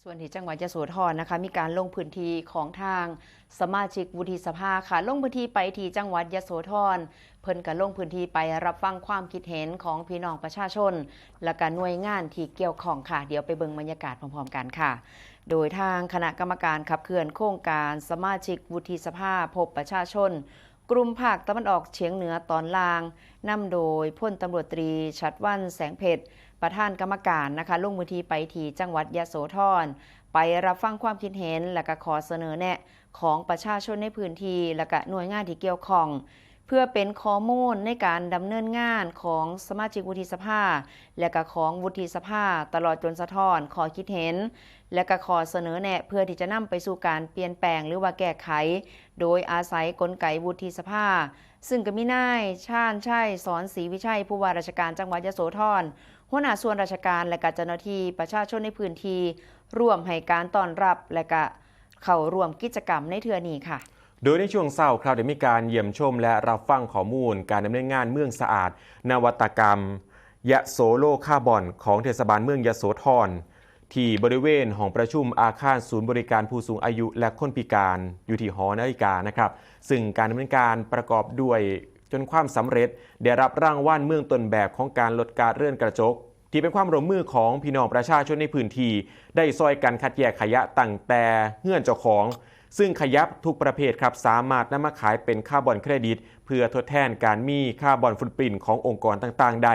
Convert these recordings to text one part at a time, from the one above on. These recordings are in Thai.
ส่วนที่จังหวัดยโสธรนะคะมีการลงพื้นที่ของทางสมาชิกวุฒิสภาค่ะลงพื้นที่ไปที่จังหวัดยโสธรเพิ่นก็ลงพื้นที่ไปรับฟังความคิดเห็นของพี่น้องประชาชนและก็หน่วยงานที่เกี่ยวข้องค่ะเดี๋ยวไปเบิ่งบรรยากาศพร้อมๆกันค่ะโดยทางคณะกรรมการขับเคลื่อนโครงการสมาชิกวุฒิสภาพบประชาชนกลุ่มภาคตะวันออกเฉียงเหนือตอนล่างนำโดยพลตำรวจตรีชัดวรรณแสงเพชรประธานกรรมการนะคะลงพื้นที่ไปที่จังหวัดยโสธรไปรับฟังความคิดเห็นและก็ขอเสนอแนะของประชาชนในพื้นที่และก็หน่วยงานที่เกี่ยวข้องเพื่อเป็นข้อมูลในการดำเนินงานของสมาชิกวุฒิสภาและก็ของวุฒิสภาตลอดจนสะท้อนข้อคิดเห็นและก็ขอเสนอแนะเพื่อที่จะนำไปสู่การเปลี่ยนแปลงหรือว่าแก้ไขโดยอาศัยกลไกวุฒิสภาซึ่งก็มีนายชาญชัยสอนศรีวิชัยผู้ว่าราชการจังหวัดยโสธรหัวหน้าส่วนราชการและก็เจ้าหน้าที่ประชาชนในพื้นที่ร่วมให้การต้อนรับและก็เข้าร่วมกิจกรรมในเทื่อนี้ค่ะโดยในช่วงเช้าครับได้มีการเยี่ยมชมและรับฟังข้อมูลการดำเนินงานเมืองสะอาดนวัตกรรมยโสโลคาร์บอนของเทศบาลเมืองยโสธรที่บริเวณห้องประชุมอาคารศูนย์บริการผู้สูงอายุและคนพิการอยู่ที่หอนาฬิกานะครับซึ่งการดำเนินการประกอบด้วยจนความสำเร็จได้รับรางวัลเมืองต้นแบบของการลดก๊าซเรือนกระจกที่เป็นความร่วมมือของพี่น้องประชาชนในพื้นที่ได้ซอยกันคัดแยกขยะตั้งแต่เฮือนเจ้าของซึ่งขยะทุกประเภทครับสามารถนำมาขายเป็นคาร์บอนเครดิตเพื่อทดแทนการมีคาร์บอนฟุตปรินท์ขององค์กรต่างๆได้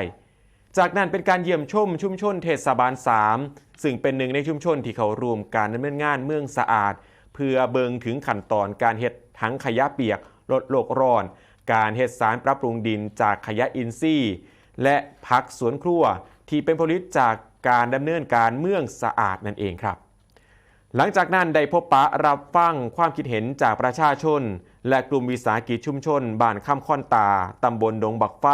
จากนั้นเป็นการเยี่ยมชมชุมชนเทศบาล3ซึ่งเป็นหนึ่งในชุมชนที่เขารวมการดำเนินงานเมืองสะอาดเพื่อเบิงถึงขั้นตอนการเฮ็ดถังขยะเปียกลดโลกร้อนการเฮ็ดสารปรับปรุงดินจากขยะอินทรีย์และผักสวนครัวที่เป็นผลผลิตจากการดำเนินการเมืองสะอาดนั่นเองครับหลังจากนั้นได้พบปะรับฟังความคิดเห็นจากประชาชนและกลุ่มวิสาหกิจชุมชนบ้านค่ำค่อนตาตำบลดงบักไฟ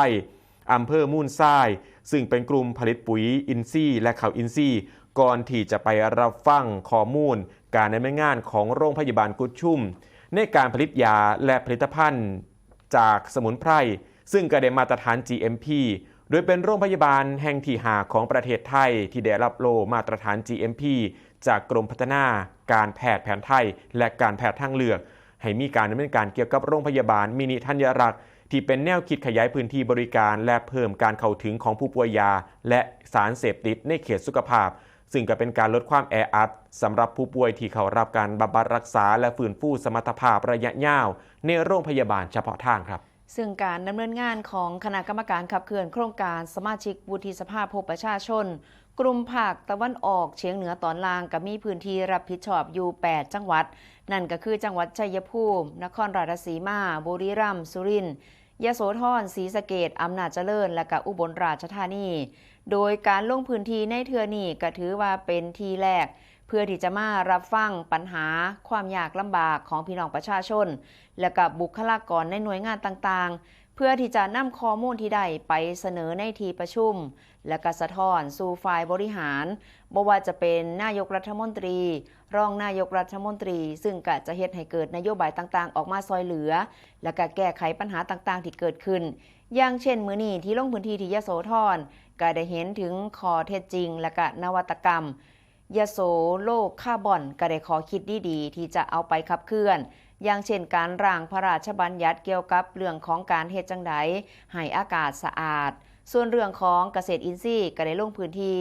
อำเภอมูลทรายซึ่งเป็นกลุ่มผลิตปุ๋ยอินทรีย์และข้าวอินทรีย์ก่อนที่จะไปรับฟังข้อมูลการดำเนินงานของโรงพยาบาลกุดชุมในการผลิตยาและผลิตภัณฑ์จากสมุนไพรซึ่งก็ได้มาตรฐาน GMP โดยเป็นโรงพยาบาลแห่งที่5ของประเทศไทยที่ได้รับโล่มาตรฐาน GMP จากกรมพัฒนาการแพทย์แผนไทยและการแพทย์ทางเลือกให้มีการดำเนินการเกี่ยวกับโรงพยาบาลมินิธัญรักษ์ที่เป็นแนวคิดขยายพื้นที่บริการและเพิ่มการเข้าถึงของผู้ป่วยยาและสารเสพติดในเขตสุขภาพซึ่งก็เป็นการลดความแออัดสำหรับผู้ป่วยที่เข้ารับการบำบัดรักษาและฟื้นฟูสมรรถภาพระยะยาวในโรงพยาบาลเฉพาะทางครับซึ่งการดำเนินงานของคณะกรรมการขับเคลื่อนโครงการสมาชิกวุฒิสภาพบประชาชนกลุ่มภาคตะวันออกเฉียงเหนือตอนล่างก็มีพื้นที่รับผิดชอบอยู่8จังหวัดนั่นก็คือจังหวัดชัยภูมินครราชสีมาบุรีรัมย์สุรินทร์ยโสธรศรีสะเกษอำนาจเจริญและก็อุบลราชธานีโดยการลงพื้นที่ในเทื่อนี้ก็ถือว่าเป็นที่แรกเพื่อที่จะมารับฟังปัญหาความยากลำบากของพี่น้องประชาชนและกับบุคลากรในหน่วยงานต่างๆเพื่อที่จะนำข้อมูลที่ได้ไปเสนอในที่ประชุมและก็สะท้อนสู่ฝ่ายบริหารบ่ว่าจะเป็นนายกรัฐมนตรีรองนายกรัฐมนตรีซึ่งก็จะเฮ็ดให้เกิดนโยบายต่างๆออกมาซอยเหลือและก็แก้ไขปัญหาต่างๆที่เกิดขึ้นอย่างเช่นมื้อนี้ที่ลงพื้นที่ที่ยโสธรก็ได้เห็นถึงข้อเท็จจริงและก็นวัตกรรมยโสโลกคาร์บอนก็ได้ขอคิดดีๆที่จะเอาไปขับเคลื่อนอย่างเช่นการร่างพระราชบัญญัติเกี่ยวกับเรื่องของการเฮ็ดจังไดให้อากาศสะอาดส่วนเรื่องของเกษตรอินทรีย์ก็ได้ลงพื้นที่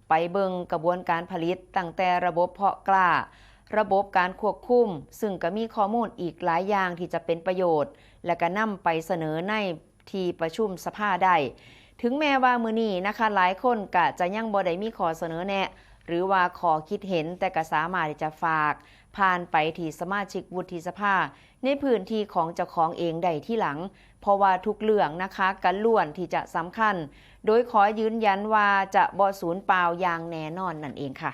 ไปเบิ่งกระบวนการผลิตตั้งแต่ระบบเพาะกล้าระบบการควบคุมซึ่งก็มีข้อมูลอีกหลายอย่างที่จะเป็นประโยชน์และก็นำไปเสนอในที่ประชุมสภาได้ถึงแม้ว่ามื้อนี้นะคะหลายคนก็จะยังบ่ได้มีข้อเสนอแนะหรือว่าขอคิดเห็นแต่ก็สามารถที่จะฝากผ่านไปที่สมาชิกวุฒิสภาในพื้นที่ของเจ้าของเองได้ที่หลังเพราะว่าทุกเรื่องนะคะกันล้วนที่จะสำคัญโดยขอยืนยันว่าจะบ่สูญเปล่าอย่างแน่นอนนั่นเองค่ะ